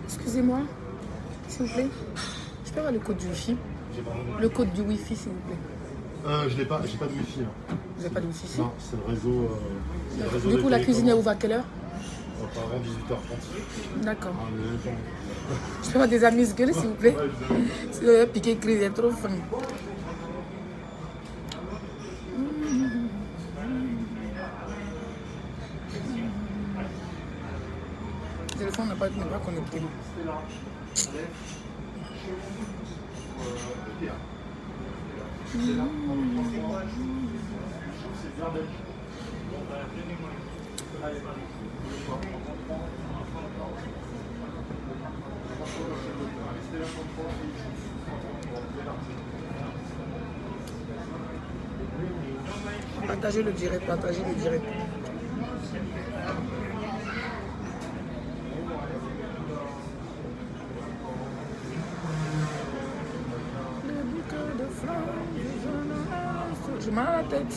Excusez-moi, s'il vous plaît. Je peux avoir le code du Wi-Fi? Le code du Wi-Fi, s'il vous plaît. Je l'ai pas, j'ai pas de Wi-Fi. Hein. Vous n'avez pas de Wi-Fi ici? Non, c'est le réseau. Le réseau du coup, la cuisine est ouverte à quelle heure? Avant 18h30. D'accord. Je peux avoir des amis gueules, s'il vous plaît? Si vous avez piqué cri, il est trop fin. Le téléphone n'est pas connecté. Partagez le direct, partagez le direct. J'ai mal à la tête.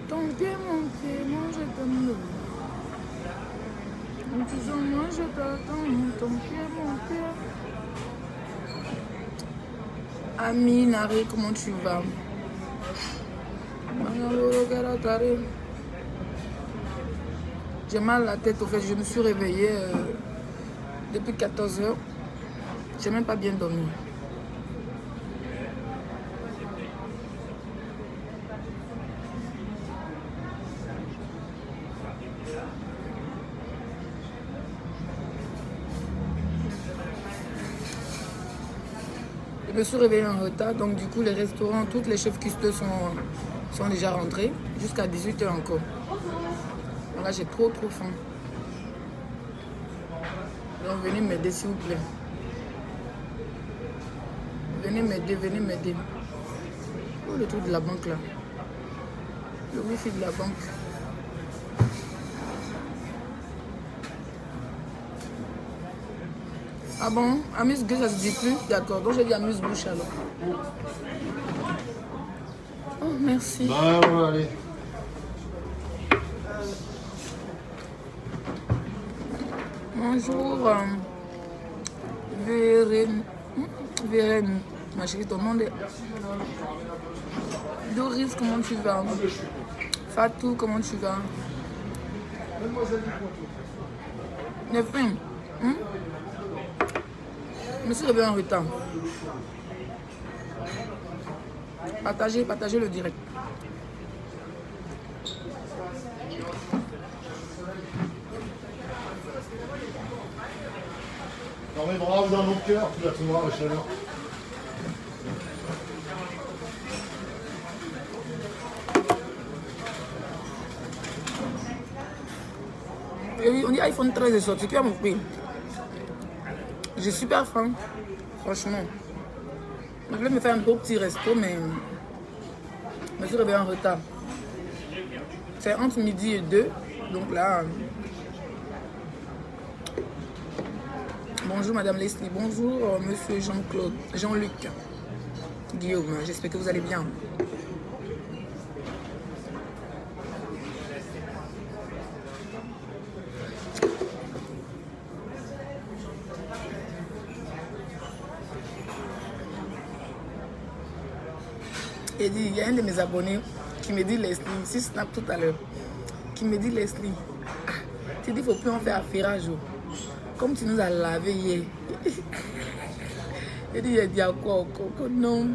Ton pied, moi je t'aime. Moi je t'attends, ton pied, mon pied. Ami Nari, comment tu vas? J'ai mal à la tête, au fait, je me suis réveillée depuis 14 h. J'ai même pas bien dormi. Je me suis réveillée en retard, donc du coup les restaurants, toutes les chefs cuistots sont déjà rentrés, jusqu'à 18 h encore. Donc là j'ai trop faim. Donc venez m'aider s'il vous plaît. Venez m'aider, venez m'aider. Oh le truc de la banque là. Le wifi de la banque. Ah bon, amuse-gueule, ça se dit plus? D'accord, donc j'ai dit amuse-bouche alors. Oh, merci. Bah ouais, allez. Bonjour, Vérène, ma chérie, ton nom est... Doris, comment tu vas? Fatou, comment tu vas? Nefrim, je me suis réveillée en retard. Partagez le direct. Dans mes bras ou dans mon cœur, tu vas tout voir la chaleur. Et oui, on dit iPhone 13 est sorti, qui a mon prix? J'ai super faim, franchement. Je voulais me faire un beau petit resto, mais je me suis réveillée en retard. C'est entre midi et 2, donc là... Bonjour Madame Leslie, bonjour Monsieur Jean-Claude, Jean-Luc, Guillaume, j'espère que vous allez bien. Et il y a un de mes abonnés qui me dit Leslie, si Snap tout à l'heure, qui me dit Leslie, tu dis qu'il ne faut plus en faire affairage. Comme tu nous as lavé hier. Il dit, il dit à quoi? Non.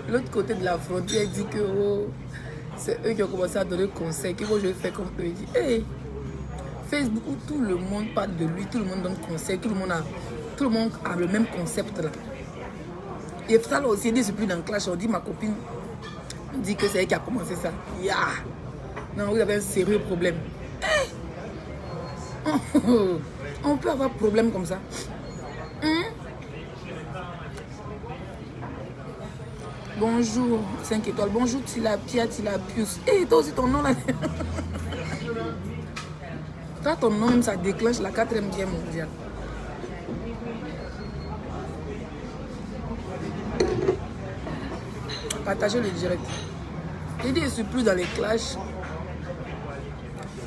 L'autre côté de la frontière, il dit que oh, c'est eux qui ont commencé à donner conseil, que moi je vais faire comme eux. Il dit, hey, Facebook où tout le monde parle de lui, tout le monde donne conseil, tout le monde a le même concept là. Et ça là aussi, il dit, c'est plus dans le clash. On dit, ma copine dit que c'est elle qui a commencé ça. Yeah. Non, vous avez un sérieux problème. Hey. Oh. On peut avoir problème comme ça. Bonjour, 5 étoiles. Bonjour, Tilapia, Tilapius. Et toi aussi, ton nom là. Toi, ton nom, même, ça déclenche la 4e guerre mondiale. Partagez le direct. Et je ne suis plus dans les clashs.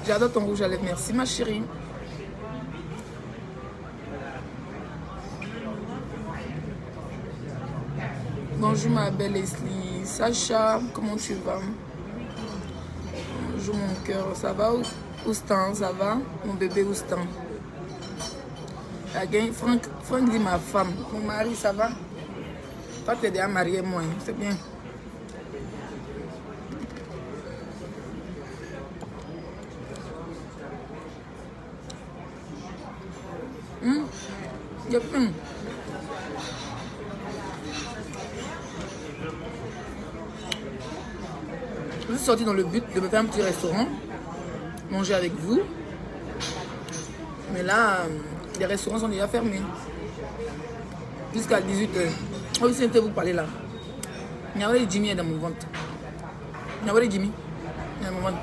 J'adore ton rouge à lèvres. Merci, ma chérie. Bonjour, ma belle Leslie. Sacha, comment tu vas? Bonjour, mon cœur. Ça va, Oustan? Ça va? Mon bébé Oustan. Franck dit ma femme. Mon mari, ça va? Toi, tu es déjà marié, moi. C'est bien. Il y a plein. Je suis sortie dans le but de me faire un petit restaurant, manger avec vous. Mais là, les restaurants sont déjà fermés. Jusqu'à 18h. Oh, oui, c'était vous parler là. Il y avait les Jimmy dans mon ventre. Il y avait les Jimmy dans mon ventre.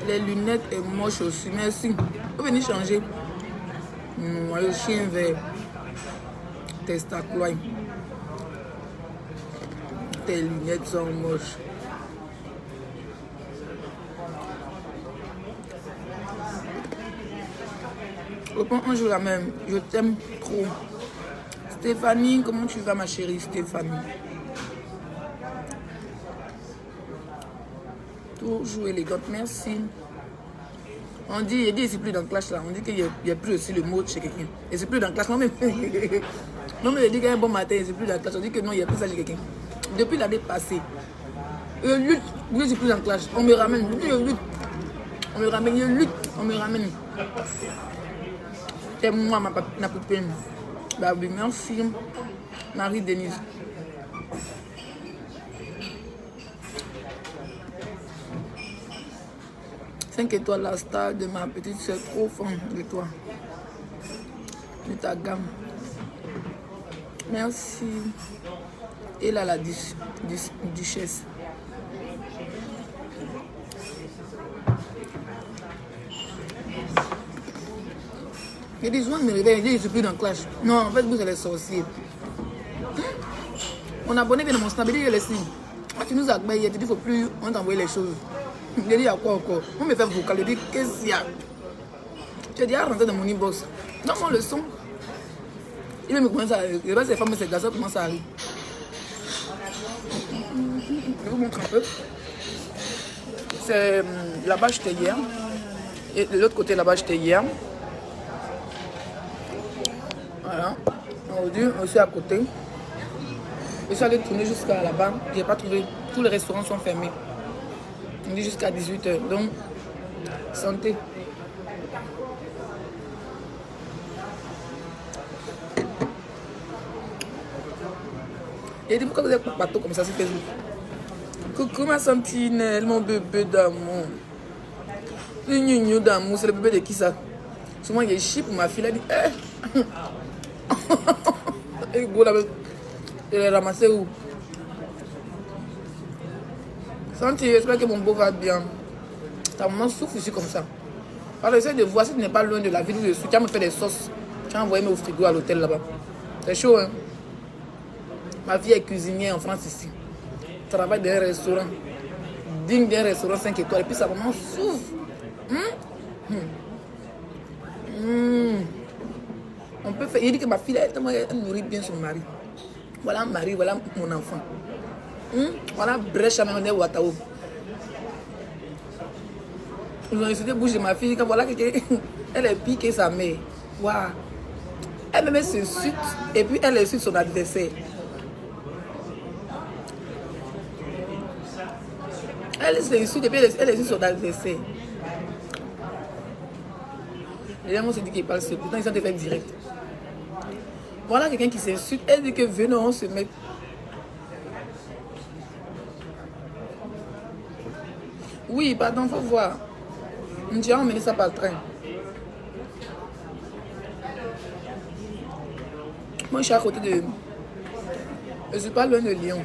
Les lunettes est moche aussi. Merci. Vous venez changer. Le chien vert. Testacloy. Tes lunettes sont moches. Reprends un jour la même. Je t'aime trop. Stéphanie, comment tu vas, ma chérie Stéphanie? Toujours élégante, merci. On dit, il dit, c'est plus dans le clash là. On dit qu'il n'y a plus aussi le mot chez quelqu'un. Et c'est plus dans le clash. Non, mais il dit qu'il y a un bon matin, c'est plus dans le clash. On dit que non, il n'y a plus ça chez quelqu'un. Depuis l'année passée, je lutte, je suis plus dans le clash. On me ramène, je lutte. On me ramène, je lutte. On me ramène. C'est moi, ma poupée. Bah oui, merci. Marie-Denise. Cinq étoiles, la star de ma petite soeur, trop fan de toi, de ta gamme. Merci. Et là, la duchesse. Il y a des gens qui me réveillent, ils disent que je suis plus dans le clash. Non, en fait, vous êtes les sorciers. Mon abonné vient de mon snap, il dit, laisse. Tu nous as dit, il dit, il ne faut plus, on t'envoie les choses. Il dit, il y a quoi encore? On me fait vocal, il dit, qu'est-ce qu'il y a? Tu as dit, à rentrer dans mon inbox. Donne-moi le son. Il me commence à arriver. Je sais pas si les femmes et ces garçons commencent à arriver. Je vous montre un peu. C'est là-bas, j'étais hier. Et de l'autre côté, là-bas, j'étais hier. Voilà. Aujourd'hui, je suis à côté. Je suis allé tourner jusqu'à là-bas. Je n'ai pas trouvé. Tous les restaurants sont fermés. On dit jusqu'à 18h. Donc, santé. Et dit pourquoi vous êtes partout comme ça sur Facebook? Coucou ma sentinelle, mon bébé d'amour. Le gnignou d'amour, c'est le bébé de qui ça? Souvent il est chic pour ma fille, elle dit et go là-bas. Je l'ai ramassé où? Santi, j'espère que mon beau va bien. Ta maman souffre ici comme ça. Alors j'essaie de voir si tu n'es pas loin de la ville où je suis. Tu vas me faire des sauces. Tu vas envoyer au frigo à l'hôtel là-bas. C'est chaud, hein? Ma fille est cuisinière en France ici. Travaille dans un restaurant. Digne d'un restaurant 5 étoiles. Et puis sa maman souffre. On peut faire. Il dit que ma fille, elle nourrit bien son mari. Voilà mari, voilà mon enfant. Voilà brèche à même Watao. Ils ont essayé de bouger ma fille. Quand voilà elle est piquée sa mère. Waouh. Elle me s'insulte et puis elle insulte son adversaire. Elle s'insulte et puis elle insulte son adversaire. Les gens se disent qu'ils parlent seul, pourtant ils ont des faits directs. Voilà quelqu'un qui s'insulte, elle dit que venons, on se met. Oui, pardon, faut voir. On dirait emmener ça par le train. Moi je suis à côté de. Je suis pas loin de Lyon.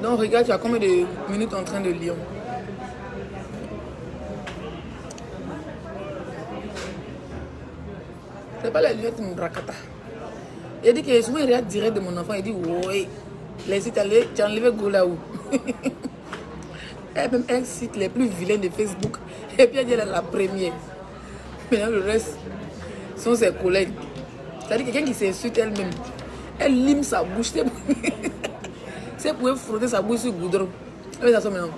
Donc regarde, tu as combien de minutes en train de lire? C'est pas la luette Mbrakata. Il a dit que souvent il regarde direct de mon enfant, il dit oui, les Italiens, tu as enlevé Goulaou. Elle-même elle cite les plus vilains de Facebook. Et puis elle dit elle est la première. Maintenant le reste sont ses collègues. C'est-à-dire quelqu'un qui s'insulte elle-même. Elle lime sa bouche. Si elle pouvait frotter sa bouche sur le goudron. Elle fait ça maintenant.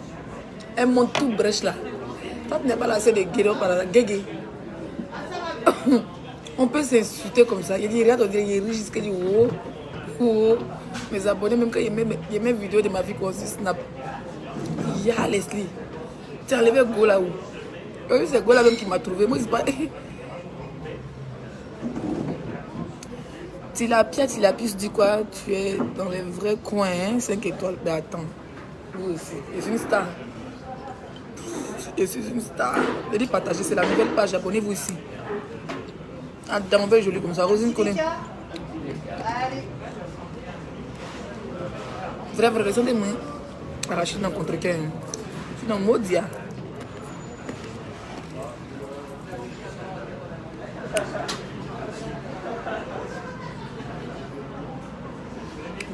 Elle monte tout brèche là. Toi tu n'es pas là, c'est des guéros par là. Guégué. On peut s'insulter comme ça. Il dit, regarde, on dirait, il rit jusqu'à dire, oh, oh. Mes abonnés, même quand il y a mes vidéos de ma fille qu'on se snap. Ya Leslie, tu as enlevé Gola où? C'est Gola même qui m'a trouvé. Moi, c'est pas. Tilapia, dis quoi? Tu es dans les vrais coins, hein? 5 étoiles. Mais attends, vous aussi. Je suis une star. Je suis une star. Je dis partager, c'est la nouvelle page. Abonnez-vous ici. Ah, dans mon joli comme ça. Rosine connaît. Vrai, regardez-moi. Arraché dans contre quelqu'un. Je suis dans Modia.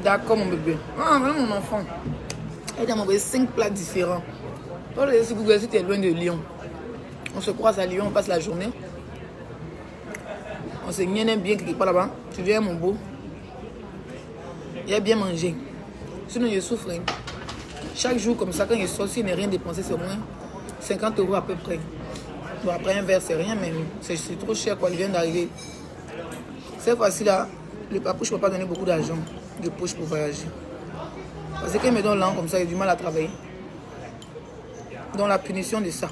D'accord, mon bébé. Ah, voilà mon enfant. Elle a envoyé 5 plats différents. Pour les Google, si tu es loin de Lyon, on se croise à Lyon, on passe la journée. On se gagne bien quelque part là-bas. Tu viens, mon beau. Il a bien mangé. Sinon, je souffre. Hein. Chaque jour, comme ça, quand je sors, s'il n'est rien dépensé, c'est au moins 50 € à peu près. Bon, après un verre, c'est rien, mais c'est trop cher quoi. Il vient d'arriver. Cette fois-ci-là, le papouche ne peut pas donner beaucoup d'argent de poche pour voyager. Parce que quand il me donne l'an comme ça, il a du mal à travailler. Donc, la punition de ça.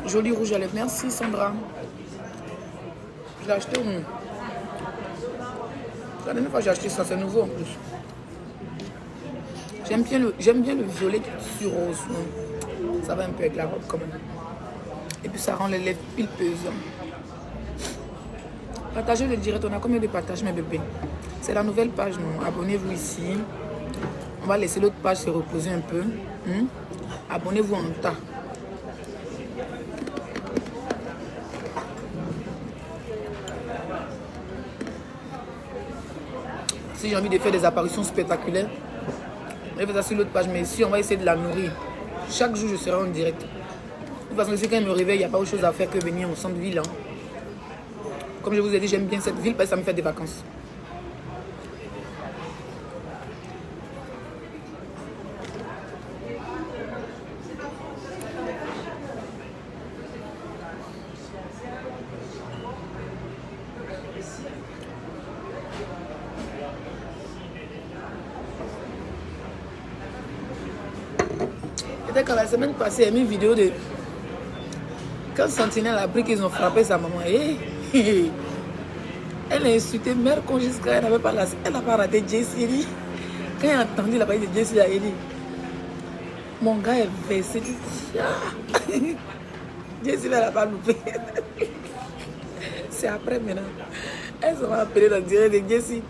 Joli rouge à lèvres. Merci Sandra. Je l'ai acheté où? La dernière fois j'ai acheté ça, c'est nouveau en plus. J'aime bien le violet sur rose. Ça va un peu avec la robe quand même. Et puis ça rend les lèvres pulpeuses. Partagez le direct. On a combien de partages mes bébés? C'est la nouvelle page, non? Abonnez-vous ici. On va laisser l'autre page se reposer un peu. Abonnez-vous en tas. Si j'ai envie de faire des apparitions spectaculaires, je vais faire ça sur l'autre page. Mais ici, on va essayer de la nourrir. Chaque jour, je serai en direct. De toute façon, quand je me réveille, il n'y a pas autre chose à faire que venir au centre-ville. Hein. Comme je vous ai dit, j'aime bien cette ville parce que ça me fait des vacances. Peut-être que la semaine passée, il y a mis une vidéo de quand Sentinelle a appris qu'ils ont frappé sa maman. Elle a insulté mère quand jusqu'à elle n'avait pas la... Elle n'a pas raté Jessie. Quand elle a entendu la parole de Jessie, elle a dit mon gars est versé. Jessie, elle n'a pas loupé. C'est après maintenant. Elle s'en va appeler dans le direct de Jessie.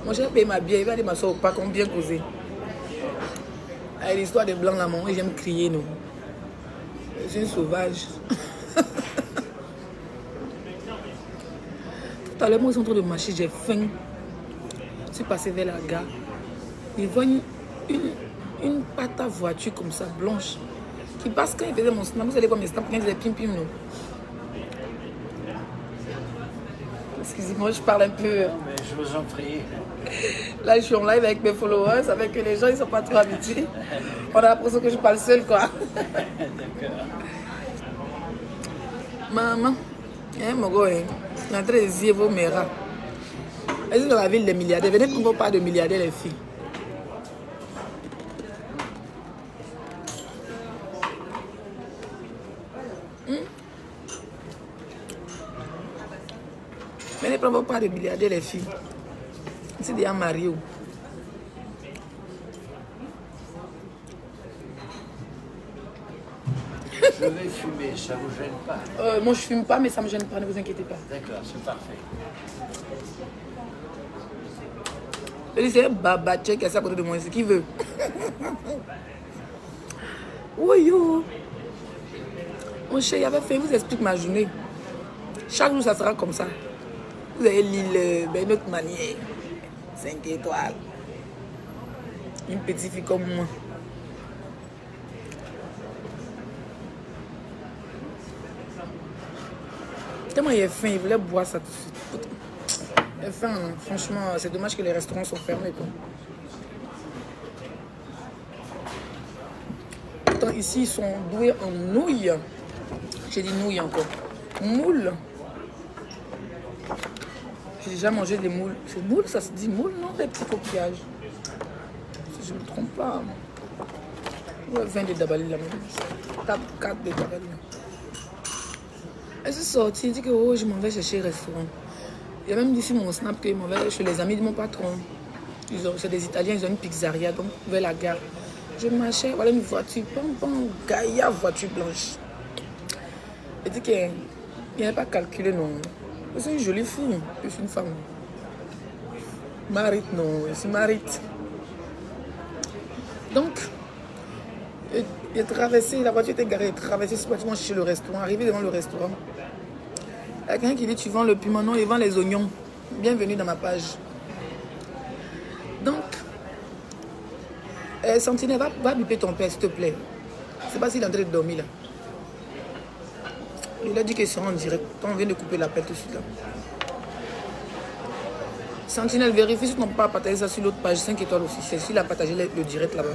Mon cher paye ma bière, il va dire ma soeur pas combien causer. L'histoire de blanc là, moi j'aime crier, non. Je suis une sauvage. Tout à l'heure, moi, ils sont en train de marcher, j'ai faim. Je suis passée vers la gare. Ils voient une pâte à voiture comme ça, blanche, qui passe quand ils faisaient mon snap. Vous allez voir mes snaps, quand ils faisaient pim-pim, non. Excusez-moi, je parle un peu. Non, mais je vous en prie. Là, je suis en live avec mes followers, avec que les gens, ils ne sont pas trop habitués. On a l'impression que je parle seule, quoi. D'accord. Maman, mon gars, l'entrée des Zievo Mera. Est-ce que dans la ville des milliardaires, venez qu'on ne parle de milliardaires, les filles. Venez qu'on ne parle de milliardaires, les filles. C'est déjà marié. Je vais fumer, ça vous gêne pas? Moi je fume pas, mais ça me gêne pas, ne vous inquiétez pas. D'accord, c'est parfait. Je dis, c'est un babaché qui est à côté de moi, c'est qui veut. Oui, yo. Mon cher, il avait fait, vous explique ma journée. Chaque jour, ça sera comme ça. Vous avez l'île, ben, une autre manière. 5 étoiles. Une petite fille comme moi. Tellement il est faim, il voulait boire ça tout de suite. Il est faim, hein. Franchement, c'est dommage que les restaurants sont fermés, quoi. Pourtant, ici, ils sont doués en nouilles. J'ai dit nouilles encore. Moules. J'ai déjà mangé des moules. C'est moules, ça se dit moules, non? Des petits coquillages. Si je ne me trompe pas. Ouais, 20 de Dabali là même. Tape 4 de Dabali. Elle s'est sortie, elle dit que oh, je m'en vais chercher un restaurant. Il y a même dit sur mon snap qu'il m'en va chez les amis de mon patron. C'est des Italiens, ils ont une pizzeria, donc vers la gare. Je marchais, voilà une voiture, Gaïa voiture blanche. Elle dit qu'il n'avait pas calculé, non. C'est une jolie fille, je suis une femme. Marite, non, je suis marite. Donc, il a traversé, la voiture était garée, il a traversé ce bâtiment chez le restaurant, arrivé devant le restaurant. Il y a quelqu'un qui dit tu vends le piment, non, il vend les oignons. Bienvenue dans ma page. Donc, Sentinelle, va biper ton père, s'il te plaît. Je ne sais pas s'il est en train de dormir là. Il a dit qu'il sera en direct. On vient de couper l'appel tout de suite là. Sentinelle, vérifie si tu n'as pas partagé ça sur l'autre page 5 étoiles officielle. S'il a partagé le direct là-bas.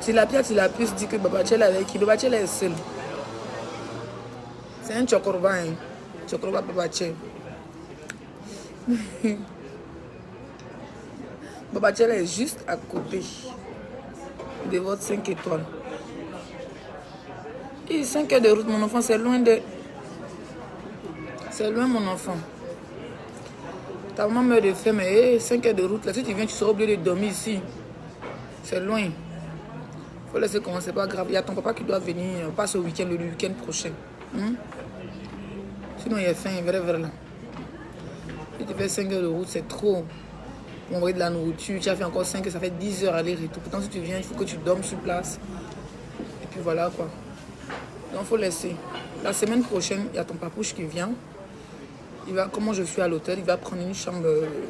Si la pièce, il a pu se dire que Babachel avec qui Babachel est seul. C'est un chokorba, hein. Chokorba Babachel. Babachel est juste à côté de votre 5 étoiles. Et 5 heures de route, mon enfant, c'est loin de... C'est loin, mon enfant. Ta maman meurt de faim, mais 5 heures de route, là, si tu viens, tu seras obligé de dormir ici. C'est loin. Il faut laisser commencer, c'est pas grave. Il y a ton papa qui doit venir, pas ce week-end, le week-end prochain. Sinon, il est faim, il va vers là. Si tu fais 5 heures de route, c'est trop. On envoyer de la nourriture, tu as fait encore 5 heures, ça fait 10 heures aller-retour. Pourtant, si tu viens, il faut que tu dormes sur place. Et puis voilà quoi. Donc, il faut laisser. La semaine prochaine, il y a ton papouche qui vient. Il va, comment je suis à l'hôtel, il va prendre une chambre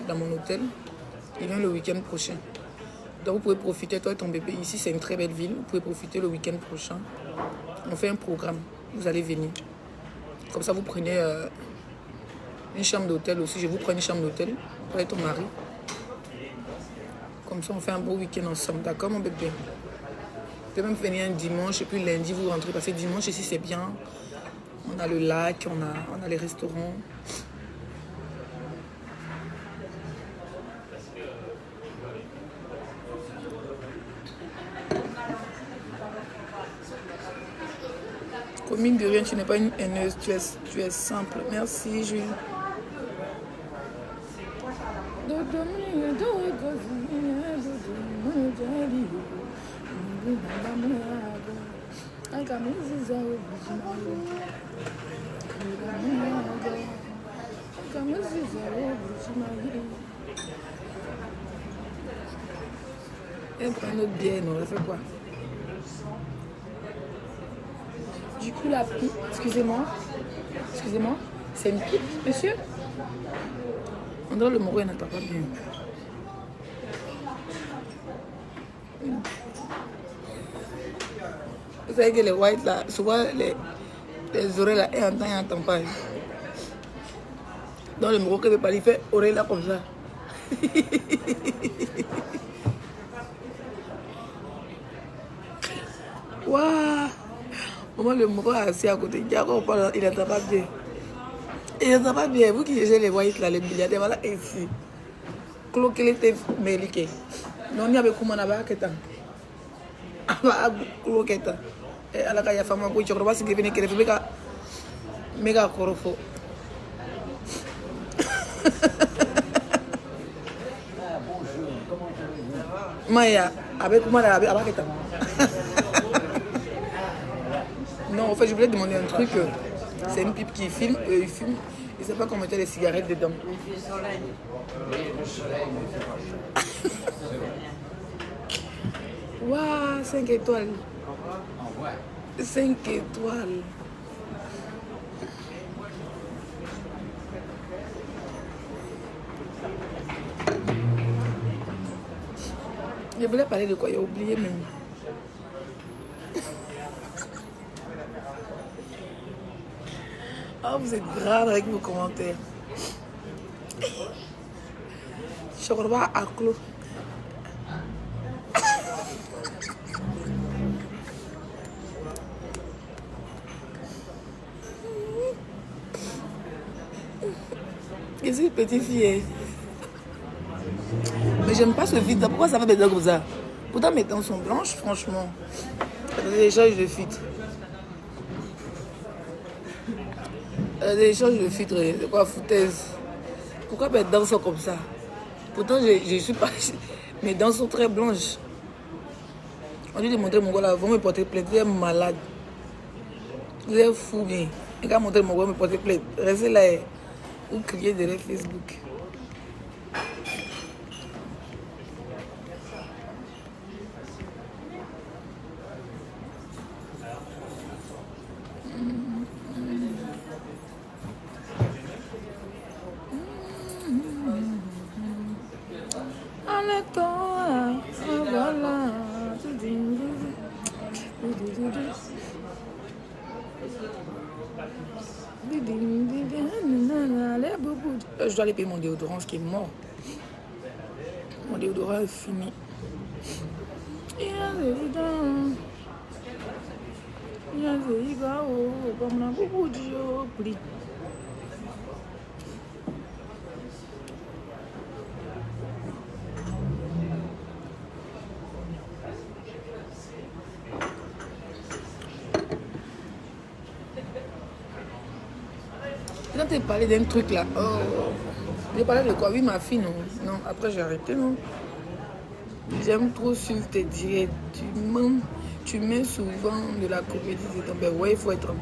dans mon hôtel. Il vient le week-end prochain. Donc vous pouvez profiter, toi et ton bébé. Ici, c'est une très belle ville. Vous pouvez profiter le week-end prochain. On fait un programme. Vous allez venir. Comme ça, vous prenez une chambre d'hôtel aussi. Je vous prends une chambre d'hôtel. Toi et ton mari. Comme ça, on fait un beau week-end ensemble. D'accord, mon bébé? Vous pouvez même venir un dimanche. Et puis lundi, vous rentrez. Parce que dimanche, ici, c'est bien. On a le lac, on a les restaurants. Commune de rien, tu n'es pas une haineuse, tu es simple. Merci, Jules. Elle prend notre bière, non, elle fait quoi? Du coup, la pipe, excusez-moi, c'est une pipe, monsieur? On dirait le moro, il n'entend pas bien. Vous savez que les whites là, souvent les oreilles là, elle n'entend pas. Dans le moro que veut pas, il fait oreille là comme ça. Waouh! Moi, le moro est assis à côté. Il n'entend pas bien. Il n'entend pas bien. Vous qui cherchez les whites là, les milliardaires, voilà ici. Cloquer les têtes, mais liqué. Non, il y avait comment là-bas, qu'est-ce que tu as? Et à la caille, femme, je ne sais pas si tu viens de faire méga corofo. Maya, avec comment là, avec qu'est-ce non, Non, en fait, je voulais demander un truc. C'est une pipe qui filme, ils fument. Ils ne savent pas qu'on mettait les cigarettes dedans. Il fait soleil. Oui, le soleil me fait pas chaud. Waouh, 5 étoiles. En vrai. 5 étoiles. Je voulais parler de quoi? J'ai oublié même. Oh, vous êtes grave avec vos commentaires. Chorba à clos. Je suis une petite fille. Mais j'aime pas ce vide. Pourquoi ça fait des dents comme ça? Pourtant mes dents sont blanches, franchement. Des échanges de filtre. Des échanges de filtre. C'est quoi foutaise? Pourquoi mes dents sont comme ça? Pourtant je suis pas. Mes dents sont très blanches. On dit de montrer mon gars là, vous me porter plainte. Vous êtes malade. Vous êtes fou bien. Les gars montrer mon gars me porter plainte. Restez là. Ou crier derrière Facebook. Voilà. Je dois aller payer mon déodorant, ce qui est mort. Mon déodorant est fini. Quand tu parlé d'un truc là, oh, j'ai parlé de quoi? Oui, ma fille, non. Non, après j'ai arrêté, non. J'aime trop suivre tes directs. Tu mets souvent de la comédie. Ben ouais, il faut être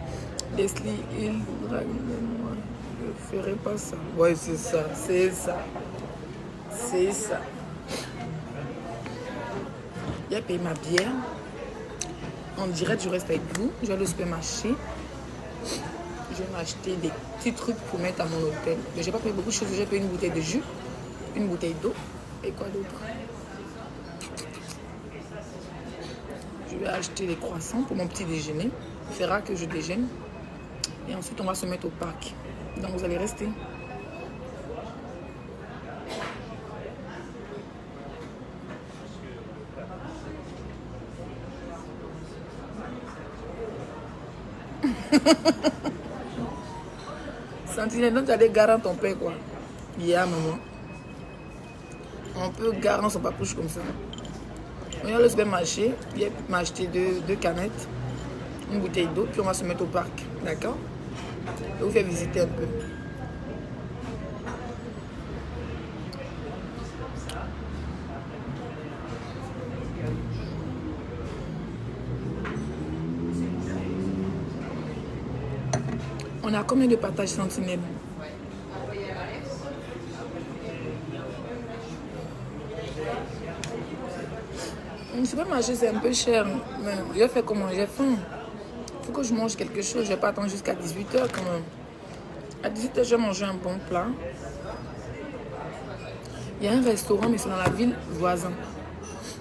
Leslie Hill. Je ne ferai pas ça. Ouais, c'est ça, c'est ça. C'est ça. J'ai payé ma bière. En direct, je reste avec vous. Je vais au supermarché. Je vais m'acheter des petits trucs pour mettre à mon hôtel. Je n'ai pas payé beaucoup de choses. J'ai payé une bouteille de jus, une bouteille d'eau. Et quoi d'autre? Je vais acheter des croissants pour mon petit déjeuner. C'est rare que je déjeune. Et ensuite, on va se mettre au parc. Donc, vous allez rester. Sentinelle, donc tu as des garants ton père quoi. Yeah, maman. On peut garant son papouche comme ça. On va au supermarché, il m'a acheté deux canettes, une bouteille d'eau, puis on va se mettre au parc. D'accord? Je vais vous faire visiter un peu. On a combien de partages Sentinelle? Le supermarché c'est un peu cher, mais je fais comment? J'ai faim. Il faut que je mange quelque chose, je vais pas attendre jusqu'à 18h quand même. À 18h, je vais manger un bon plat. Il y a un restaurant, mais c'est dans la ville voisine.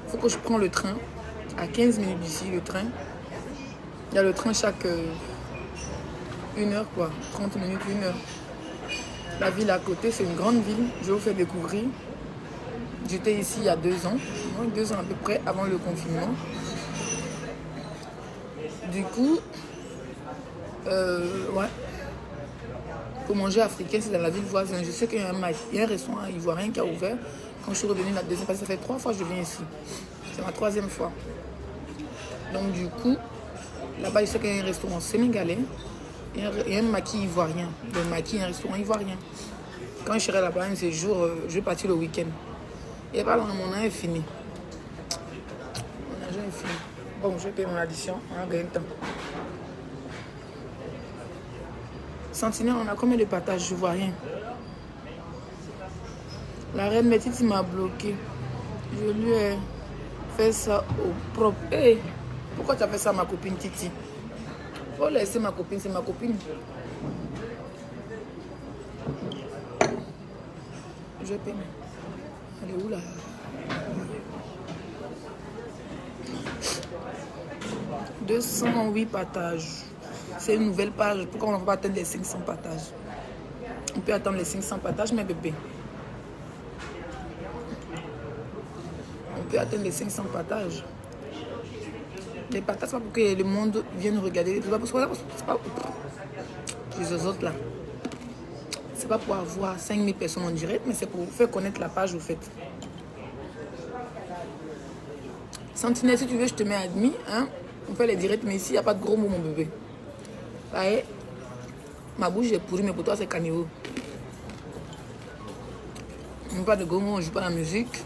Il faut que je prenne le train. À 15 minutes d'ici, le train. Il y a le train chaque 1 heure, quoi. 30 minutes, 1 heure. La ville à côté, c'est une grande ville. Je vais vous faire découvrir. J'étais ici il y a 2 ans. 2 ans à peu près, avant le confinement. Du coup, ouais. Pour manger africain, c'est dans la ville voisine. Je sais qu'il y a un restaurant ivoirien qui a ouvert. Quand je suis revenue la deuxième fois, ça fait 3 fois que je viens ici. C'est ma 3e fois. Donc du coup, là-bas, je sais qu'il y a un restaurant sénégalais. Il y a un maquis ivoirien. Le maquis, un restaurant ivoirien. Quand je serai là-bas un de ces jours, je vais partir le week-end. Et pas loin, mon an est fini. Mon argent est fini. Bon, je vais payer mon addition. On a gagné le temps. Sentinelle, on a combien de partages? Je vois rien. La reine Métite m'a bloqué. Je lui ai fait ça au propre. Hey, pourquoi tu as fait ça à ma copine Titi? Faut laisser ma copine, c'est ma copine. Je paie. Elle est où là? « 208 partages. C'est une nouvelle page. Pourquoi on ne va pas atteindre les 500 partages? On peut attendre les 500 partages, mes bébés. On peut atteindre les 500 partages. Les partages, c'est pas pour que le monde vienne regarder. C'est pas les autres là. C'est pas pour avoir 5000 personnes en direct, mais c'est pour vous faire connaître la page, vous faites. Sentinelle, si tu veux, je te mets admis. Hein? On fait les directs, mais ici, il n'y a pas de gros mots, mon bébé. Ouais. Ma bouche est pourrie, mais pour toi, c'est caniveau. On n'a pas de gros mots, on ne joue pas la musique.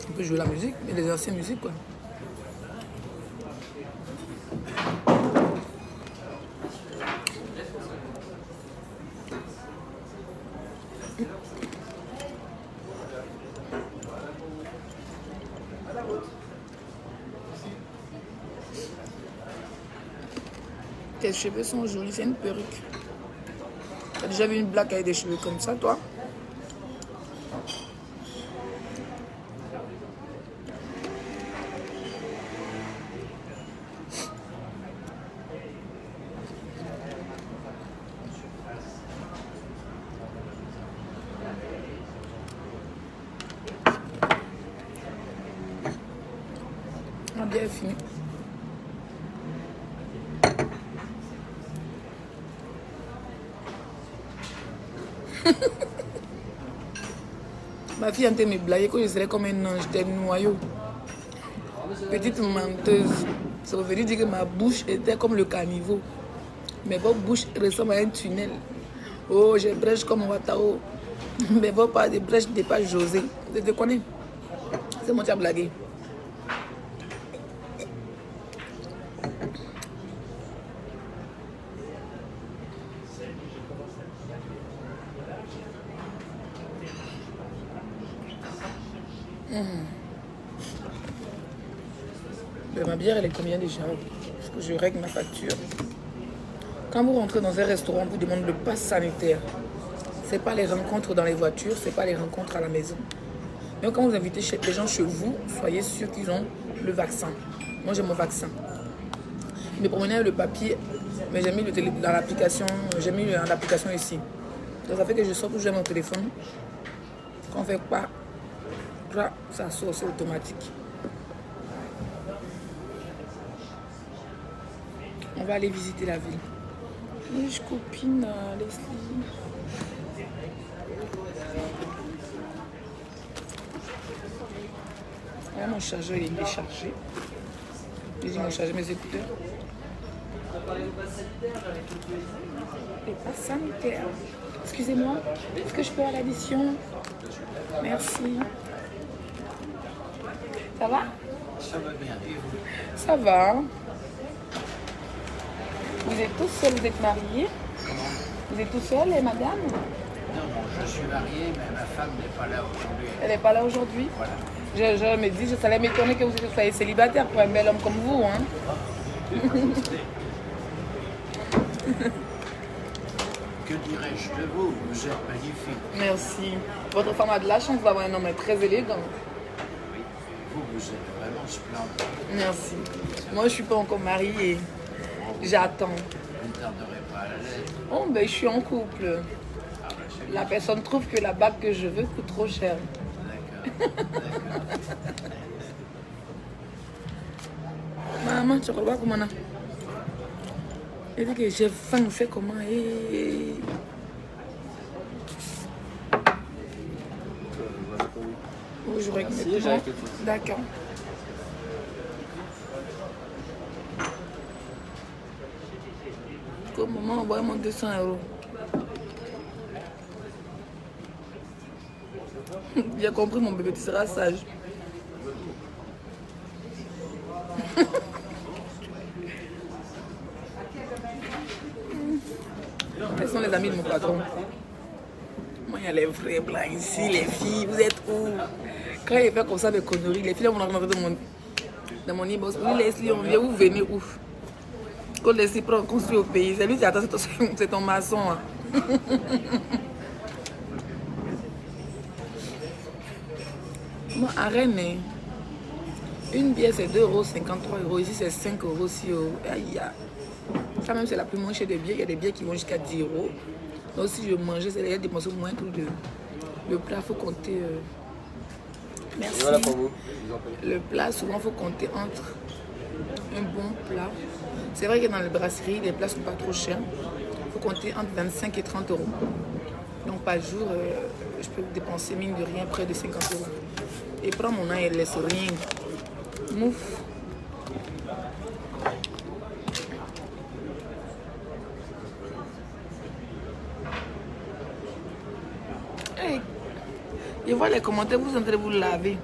On peut jouer la musique, mais les anciennes musiques, quoi. Tes cheveux sont jolis, c'est une perruque. Tu as déjà vu une blague avec des cheveux comme ça, toi? On a bien fini. Ma fille a me blaguer que je serais comme un ange, t'es noyau. Petite menteuse. Ça veut dire que ma bouche était comme le caniveau. Mais votre bouche ressemble à un tunnel. Oh, j'ai brèche comme Watao. Mais votre pas de brèche dépasse José. Je te connais. C'est moi qui a blagué. Ma bière, elle est combien déjà? Parce que je règle ma facture. Quand vous rentrez dans un restaurant, on vous demande le pass sanitaire. Ce n'est pas les rencontres dans les voitures, ce n'est pas les rencontres à la maison. Mais quand vous invitez les gens chez vous, soyez sûr qu'ils ont le vaccin. Moi, j'ai mon vaccin. Je me promenais avec le papier, mais j'ai mis dans l'application, j'ai mis l'application ici. Donc ça fait que je sors toujours mon téléphone. Quand on ne fait pas, ça sort, c'est automatique. On va aller visiter la ville. Oui, je copine Leslie. Ah, mon chargeur il est déchargé. J'ai dit mon chargeur, mes écouteurs. Les passes sanitaires. Excusez-moi, est-ce que je peux avoir l'addition? Merci. Ça va? Ça va bien, et vous? Ça va. Vous êtes tous seuls, vous êtes mariés? Comment? Vous êtes tous seuls, madame? Non, je suis marié, mais ma femme n'est pas là aujourd'hui. Elle n'est pas là aujourd'hui? Voilà. Je me dis, ça allait m'étonner que vous soyez célibataire pour un bel homme comme vous. Hein? Que dirais-je de vous? Vous êtes magnifique. Merci. Votre femme a de la chance d'avoir un homme très élégant. Oui. Vous êtes vraiment splendide. Merci. Moi, je ne suis pas encore mariée. J'attends. Vous ne tarderez pas à l'être. Oh, ben, je suis en couple. Ah, ben, c'est bien. La personne trouve que la bague que je veux coûte trop cher. D'accord. Maman, tu crois comment on a? Elle dit que j'ai faim, c'est comment? Oh, je règle mes paiements. D'accord. Maman, envoie-moi 200 €. J'ai compris, mon bébé, tu seras sage. les amis de mon patron. Moi, il y a les vrais blancs ici, les filles, vous êtes où? Quand il fait comme ça des conneries, les filles vont rentrer dans mon inbox. Oui, Leslie, on vient, vous venez où? Quand Leslie prend construit au pays, c'est lui qui attend, c'est ton maçon. Hein. Moi, à Rennes, une bière c'est 2,53 €. Ici, c'est 5 €, 6 €. Aïe, ça même, c'est la plus moins chère des bières. Il y a des bières qui vont jusqu'à 10 €. Donc, si je mangeais, c'est les dépenser moins que le plat. Il faut compter. Merci. Voilà pour vous. Le plat, souvent, il faut compter entre un bon plat. C'est vrai que dans les brasseries, les plats ne sont pas trop chers. Il faut compter entre 25 et 30 €. Donc, par jour, je peux dépenser, mine de rien, près de 50 €. Et prends mon œil et laisse rien. Mouf. Hey. Je vois les commentaires, vous entrez vous laver.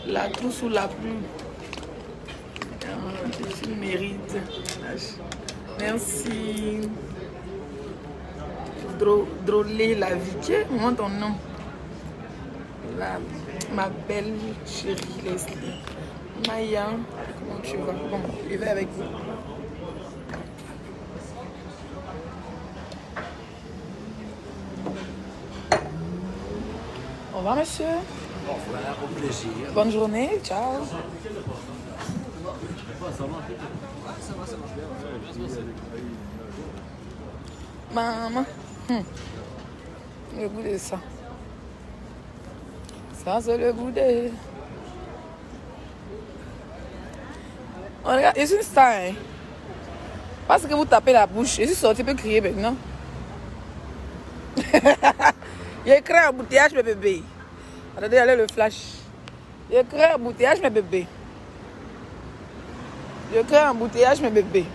La trousse ou la pluie. Tu mérites. Merci. Drôler la vie. Tiens, moi ton nom. Ma belle chérie Leslie. Maya, comment tu vas? Bon, je vais avec vous. Au revoir, monsieur. Au revoir, au plaisir. Bonne journée, ciao. Maman, le goût de ça. Ça, c'est le goût de... Oh, regarde, je suis une star, hein. Parce que vous tapez la bouche, je suis sortie, je peux crier maintenant. Il écrit un embouteillage, mes bébés. Attendez, allez le flash. Il écrit un embouteillage, mes bébés. Il écrit un embouteillage, mes bébés.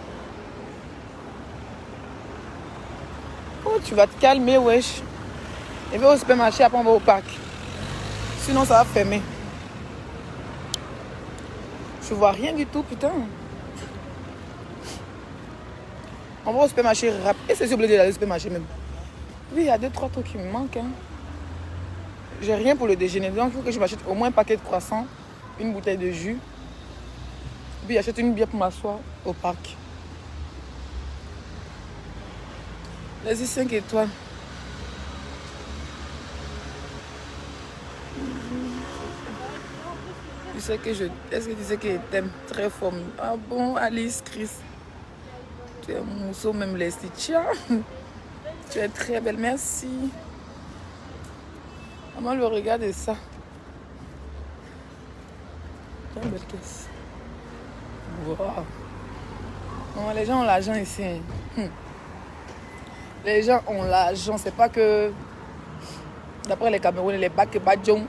Oh, tu vas te calmer, wesh. Je vais au supermarché, après on va au parc. Sinon, ça va fermer. Je vois rien du tout, putain. On va au supermarché rapide. Et c'est obligé d'aller au supermarché même. Oui, il y a 2-3 trucs qui me manquent. Hein. J'ai rien pour le déjeuner. Donc, il faut que je m'achète au moins un paquet de croissants, une bouteille de jus. Puis, j'achète une bière pour m'asseoir au parc. Vas-y, 5 étoiles. Tu sais que est-ce que tu sais que je t'aime très fort? Ah bon, Alice, Chris. Tu es un mousseau, même Leslie. Tiens. Tu es très belle, merci. Comment le regard de ça? C'est une belle caisse. Wow. Non, les gens ont l'argent ici. Hein. Les gens ont l'argent. C'est pas que... D'après les Camerounais, les bacs badjong.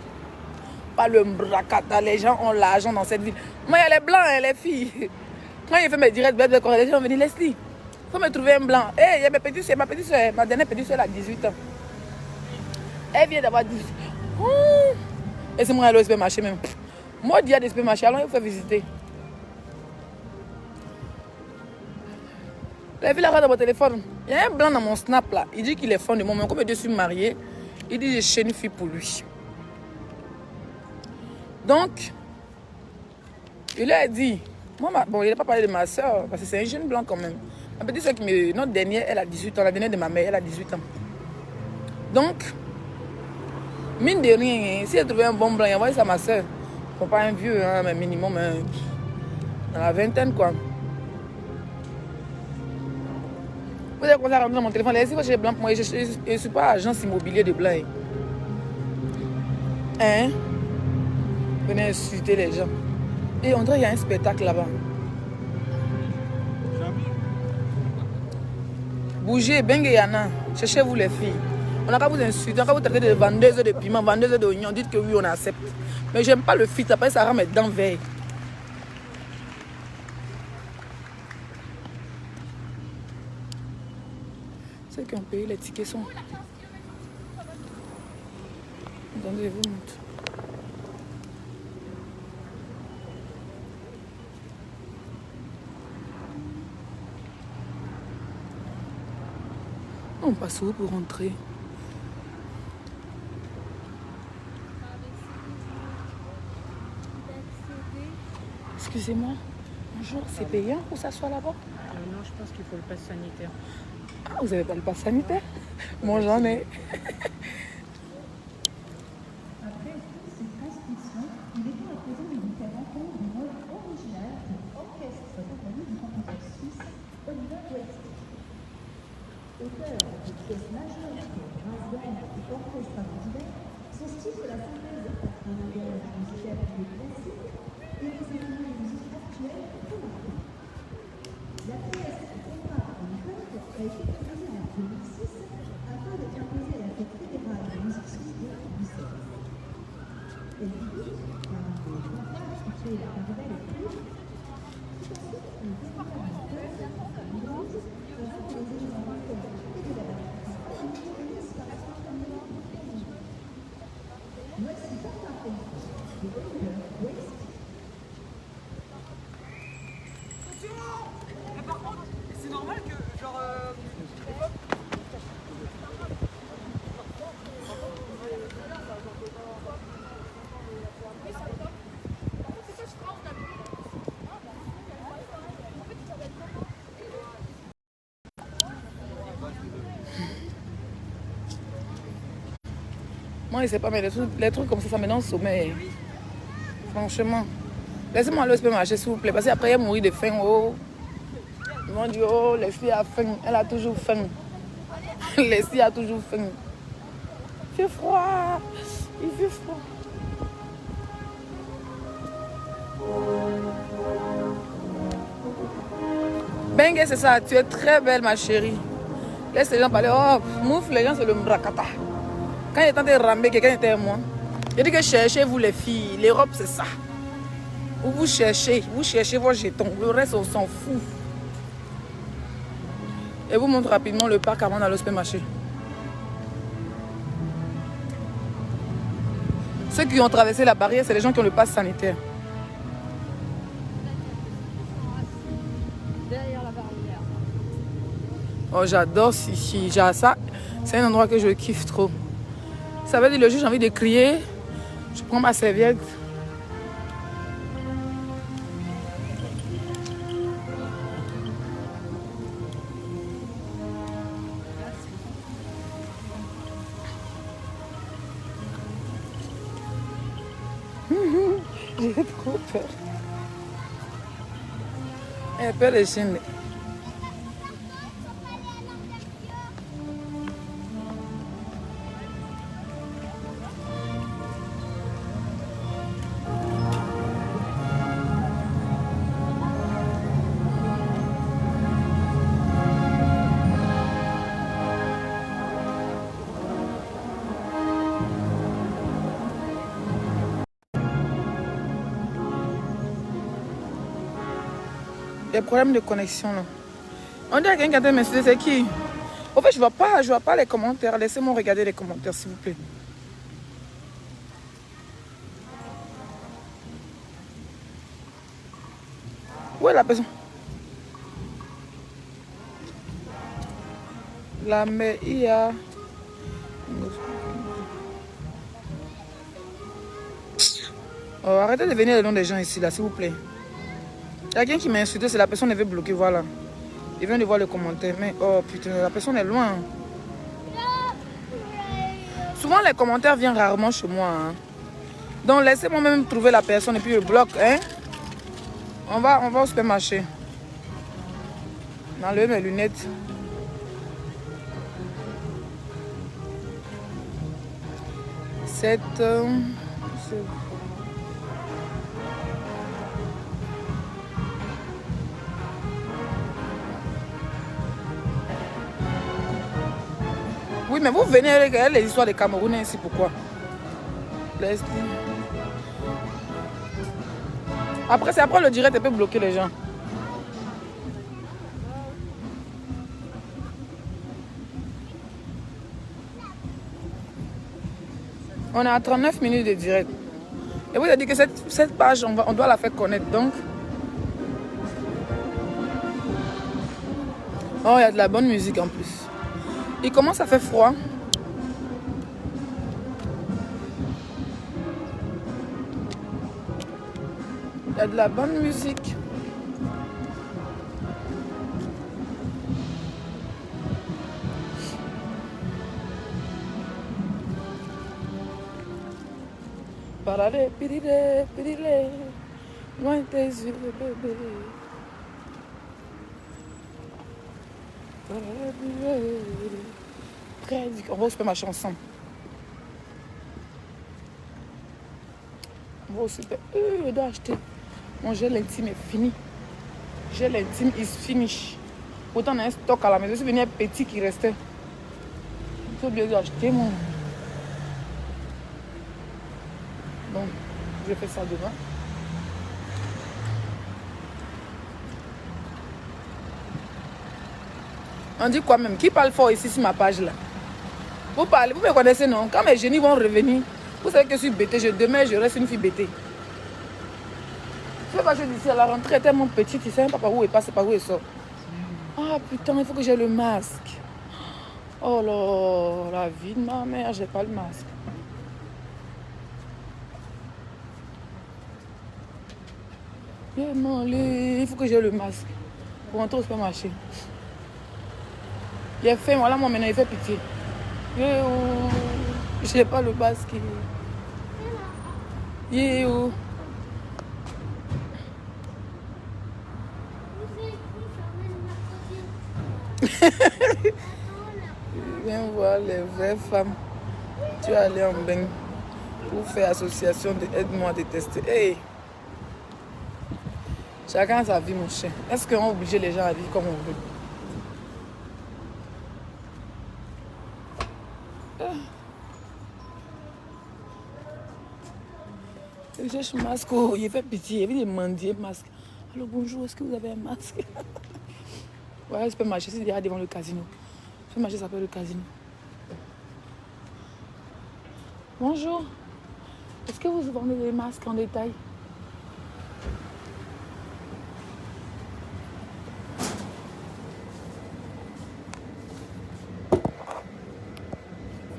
Pas le bracata. Les gens ont l'argent dans cette ville. Moi, il y a les blancs et les filles. Quand il fait mes directs, les gens vont venir, Leslie. Il faut me trouver un blanc. Hey, il y a ma petite soeur, ma dernière petite soeur, elle a 18 ans. Elle vient d'avoir 18 ans. Et c'est moi aller au supermarché même. Moi, il y a des supermarchés, allons il faut visiter. La vie là dans mon téléphone. Il y a un blanc dans mon snap là. Il dit qu'il est fan de moi. Mais comme je suis mariée, il dit que j'ai chez une fille pour lui. Donc, il a dit, moi, bon, il n'a pas parlé de ma soeur, parce que c'est un jeune blanc quand même. Ma petite soeur, notre dernière, elle a 18 ans, la dernière de ma mère, elle a 18 ans. Donc, mine de rien, si elle trouvait un bon blanc, il envoie ça à ma soeur. Bon, pas un vieux, hein, mais minimum, hein, dans la vingtaine, quoi. Vous avez commencé à rentrer dans mon téléphone, laissez-moi chez les blancs, moi, je ne suis pas agence immobilier de blanc. Hein? Venez insulter les gens. Et on dirait qu'il y a un spectacle là-bas. Bougez, Bengayana. Cherchez-vous les filles. On n'a qu'à vous insulter, on n'a qu'à vous traiter de vendeuses de piment, vendeuses d'oignons. Dites que oui, on accepte. Mais j'aime pas le fit, après ça rend mes dents vertes. Ceux qui ont payé les tickets sont... Attendez, je vous montre. On passe où pour rentrer? Excusez-moi. Bonjour, c'est payant pour s'asseoir là-bas? Non, je pense qu'il faut le pass sanitaire. Ah, vous n'avez pas le pass sanitaire? Moi, j'en ai. C'est normal que, genre... Moi, je sais pas, mais les trucs comme ça me donne sommeil. Franchement. Laissez-moi aller au supermarché, s'il vous plaît. Parce qu'après, elle mourir de faim. Oh. Ils m'ont dit, oh, les filles a faim. Elle a toujours faim. Les filles a toujours faim. Il fait froid. Il fait froid. Bengue, c'est ça. Tu es très belle, ma chérie. Laisse les gens parler. Oh, mouf, les gens, c'est le mbrakata. Quand il est temps de ramber, quelqu'un était à moi. Je dis que cherchez-vous les filles. L'Europe, c'est ça. Où vous cherchez vos jetons. Le reste, on s'en fout. Et vous montre rapidement le parc avant d'aller au supermarché. Ceux qui ont traversé la barrière, c'est les gens qui ont le pass sanitaire. Derrière la barrière. Oh, j'adore ici. Ça, c'est un endroit que je kiffe trop. Ça veut dire le jour, j'ai envie de crier. Je prends ma serviette. J'ai trop peur. J'ai peur des chiens. Des problèmes de connexion là. On dirait quelqu'un qui a m'insulté, c'est qui? En fait, je vois pas les commentaires. Laissez-moi regarder les commentaires, s'il vous plaît. Où est la personne? La meilleure. Oh, arrêtez de venir le nom des gens ici, là, s'il vous plaît. Il y a quelqu'un qui m'a insulté, c'est la personne qui veut bloquer, voilà. Il vient de voir le commentaire, mais oh putain, la personne est loin. Souvent, les commentaires viennent rarement chez moi. Hein. Donc, laissez-moi même trouver la personne et puis le bloc, hein. On va au supermarché. J'enlève mes lunettes. Oui, mais vous venez regarder les histoires des Camerounais ici, pourquoi? Après, c'est après le direct, elle peut bloquer les gens. On est à 39 minutes de direct. Et vous avez dit que cette page, on doit la faire connaître. Donc, oh, il y a de la bonne musique en plus. Il commence à faire froid. Il y a de la bonne musique. Parade, pirilé, pirilé, loin tes yeux, bébé. Parade, pirilé. Très vite. On va au supermarché ensemble. On va au super. Je dois acheter. Mon gel intime est fini. Gel intime is finish. Pourtant, on a un stock à la maison. Je suis venu un petit qui restait. J'ai oublié d'acheter mon. Bon, je fais ça demain. On dit quoi même? Qui parle fort ici sur ma page là? Vous parlez, vous me connaissez non? Quand mes génies vont revenir, vous savez que je suis bêtée. Demain, je reste une fille bêtée. Je vais passer d'ici à la rentrée, elle est tellement petite, il ne sait même pas par où elle passe, par où elle sort. Ah putain, il faut que j'ai le masque. Oh là, la vie de ma mère, j'ai pas le masque. Non, il faut que j'ai le masque pour rentrer au supermarché. Il a fait, voilà, moi maintenant il fait pitié. Je n'ai pas le masque. Viens voir les vraies femmes. Tu es allé en bain pour faire association de aide-moi à détester. Hey. Chacun a sa vie, mon chien. Est-ce qu'on va obliger les gens à vivre comme on veut? Je cherche un masque. Oh, il fait pitié. Il veut demander un masque. Alors bonjour, est-ce que vous avez un masque? Ouais, je peux marcher. C'est déjà devant le casino. Je peux marcher, ça s'appelle le casino. Bonjour. Est-ce que vous vendez des masques en détail?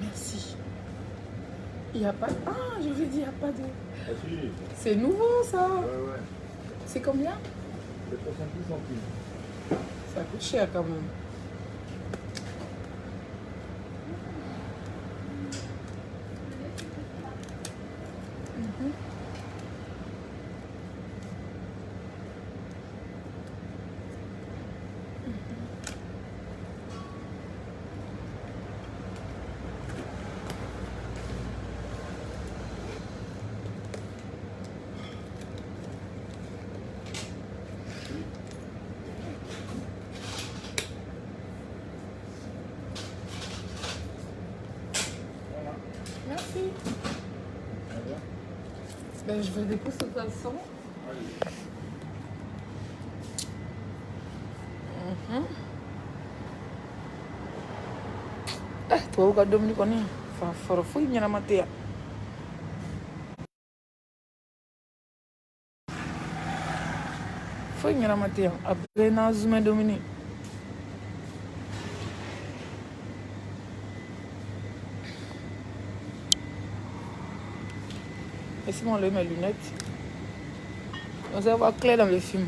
Merci. Il n'y a pas... Ah, je vous ai dit, il n'y a pas de... Ah si. C'est nouveau, ça. Ouais. C'est combien? C'est 70 centimes. Ça coûte cher, quand même. Merci. Ben, je vais déposer de toute façon. Tu vas regarder Dominique, on est. Enfin, il faut y a maté. Faut y a maté. Après, on a zoomé Dominique. Laissez-moi enlever mes lunettes. On va voir clair dans le film.